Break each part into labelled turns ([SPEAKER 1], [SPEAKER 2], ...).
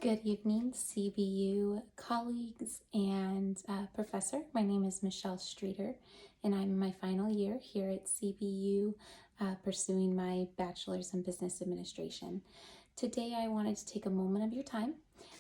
[SPEAKER 1] Good evening, CBU colleagues and professor. My name is Michelle Streeter, and I'm in my final year here at CBU pursuing my bachelor's in business administration. Today, I wanted to take a moment of your time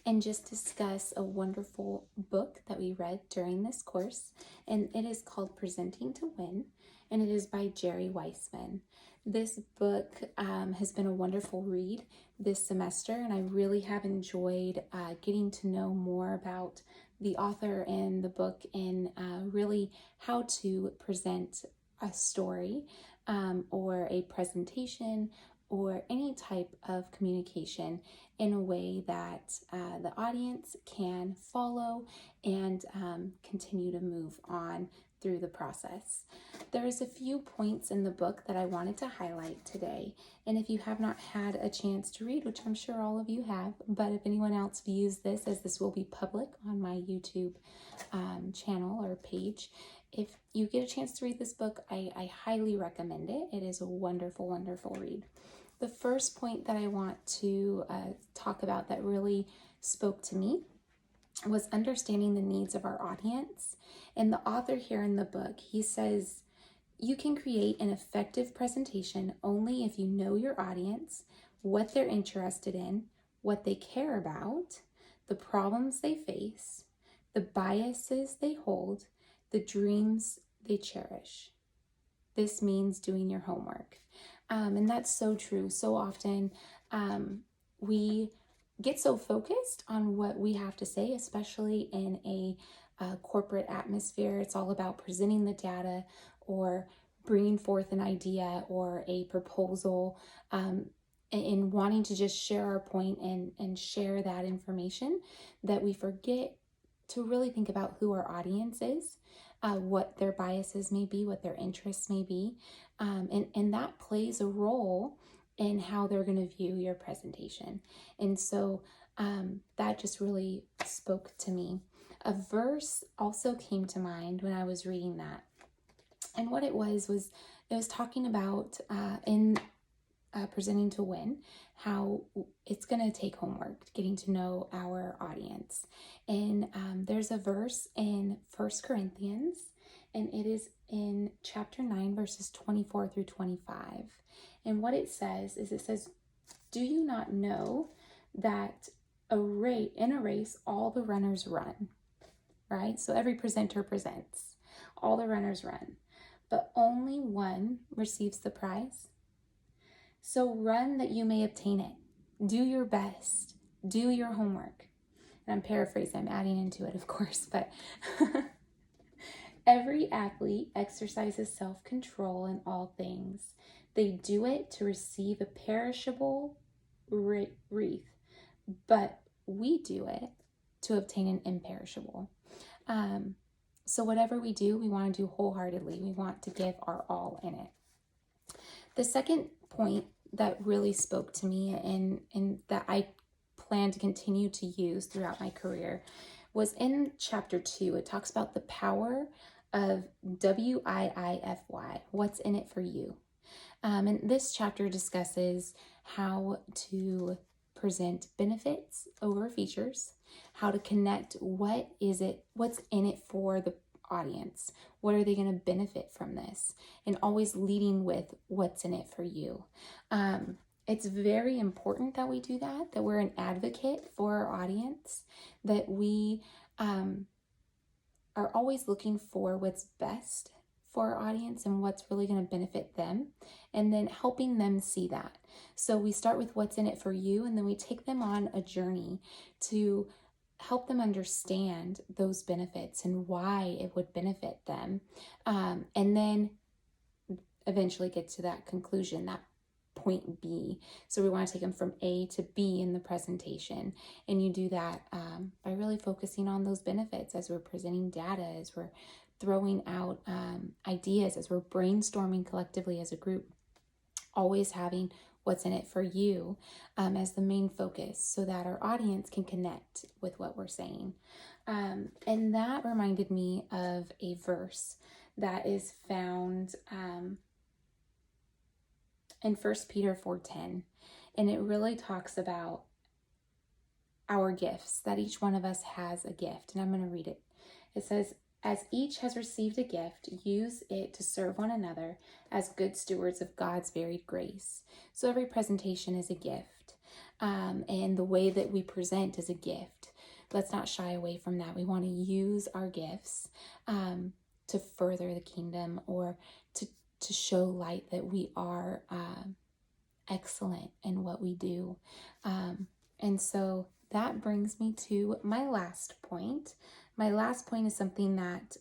[SPEAKER 1] and just discuss a wonderful book that we read during this course, and it is called Presenting to Win, and it is by Jerry Weissman. This book has been a wonderful read this semester, and I really have enjoyed getting to know more about the author and the book and really how to present a story or a presentation or any type of communication in a way that the audience can follow and continue to move on through the process. There's a few points in the book that I wanted to highlight today, and if you have not had a chance to read, which I'm sure all of you have, but if anyone else views this, as this will be public on my YouTube channel or page, if you get a chance to read this book, I highly recommend it. It is a wonderful, wonderful read. The first point that I want to talk about that really spoke to me was understanding the needs of our audience. And the author here in the book, he says, you can create an effective presentation only if you know your audience, what they're interested in, what they care about, the problems they face, the biases they hold, the dreams they cherish. This means doing your homework. And that's so true. So often we get so focused on what we have to say, especially in a corporate atmosphere. It's all about presenting the data or bringing forth an idea or a proposal and wanting to just share our point and share that information, that we forget to really think about who our audience is, what their biases may be, what their interests may be, and that plays a role in how they're going to view your presentation. And so that just really spoke to me. A verse also came to mind when I was reading that. And what it was it was talking about in Presenting to Win, how it's going to take homework, getting to know our audience. And there's a verse in 1 Corinthians, and it is in chapter 9, verses 24 through 25. And what it says is, do you not know that in a race, all the runners run, right? So every presenter presents, all the runners run, but only one receives the prize. So run that you may obtain it. Do your best. Do your homework. And I'm paraphrasing, I'm adding into it, of course, but every athlete exercises self-control in all things. They do it to receive a perishable wreath, but we do it to obtain an imperishable. So whatever we do, we want to do wholeheartedly. We want to give our all in it. The second point that really spoke to me and that I plan to continue to use throughout my career was in chapter 2. It talks about the power of WIIFY, what's in it for you. And this chapter discusses how to present benefits over features, how to connect what's in it for the audience, what are they going to benefit from this, and always leading with what's in it for you. It's very important that we do that we're an advocate for our audience, that we are always looking for what's best for our audience and what's really going to benefit them, and then helping them see that. So we start with what's in it for you, and then we take them on a journey to help them understand those benefits and why it would benefit them, and then eventually get to that conclusion, that point B. So we want to take them from A to B in the presentation, and you do that by really focusing on those benefits as we're presenting data, as we're throwing out ideas, as we're brainstorming collectively as a group, always having what's in it for you as the main focus, so that our audience can connect with what we're saying. And that reminded me of a verse that is found in 1 Peter 4:10, and it really talks about our gifts, that each one of us has a gift. And I'm going to read it. It says, as each has received a gift, use it to serve one another as good stewards of God's varied grace. So every presentation is a gift, and the way that we present is a gift. Let's not shy away from that. We want to use our gifts to further the kingdom, or to show light that we are excellent in what we do. And so that brings me to my last point. My last point is something that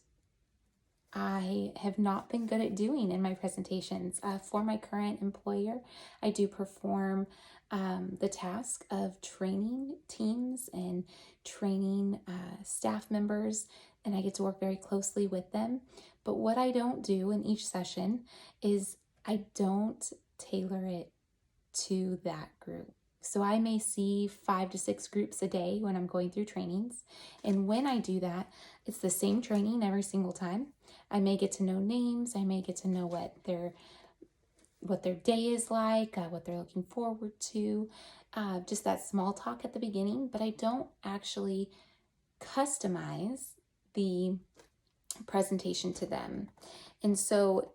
[SPEAKER 1] I have not been good at doing in my presentations. For my current employer, I do perform the task of training teams and training staff members, and I get to work very closely with them. But what I don't do in each session is I don't tailor it to that group. So I may see 5 to 6 groups a day when I'm going through trainings. And when I do that, it's the same training every single time. I may get to know names. I may get to know what their day is like, what they're looking forward to, just that small talk at the beginning. But I don't actually customize the presentation to them. And so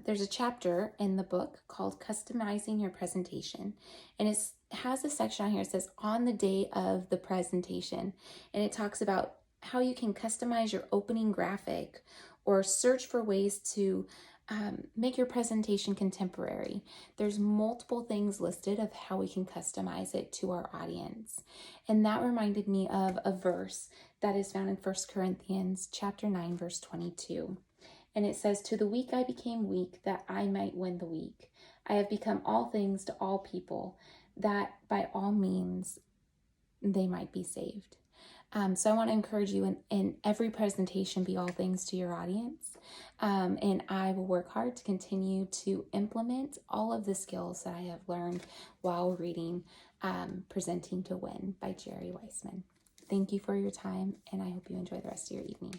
[SPEAKER 1] there's a chapter in the book called Customizing Your Presentation, and it has a section on here that says on the day of the presentation, and it talks about how you can customize your opening graphic or search for ways to make your presentation contemporary. There's multiple things listed of how we can customize it to our audience, and that reminded me of a verse that is found in 1 Corinthians chapter 9 verse 22. And it says, to the weak I became weak, that I might win the weak. I have become all things to all people, that by all means they might be saved. So I want to encourage you in every presentation, be all things to your audience. And I will work hard to continue to implement all of the skills that I have learned while reading Presenting to Win by Jerry Weissman. Thank you for your time, and I hope you enjoy the rest of your evening.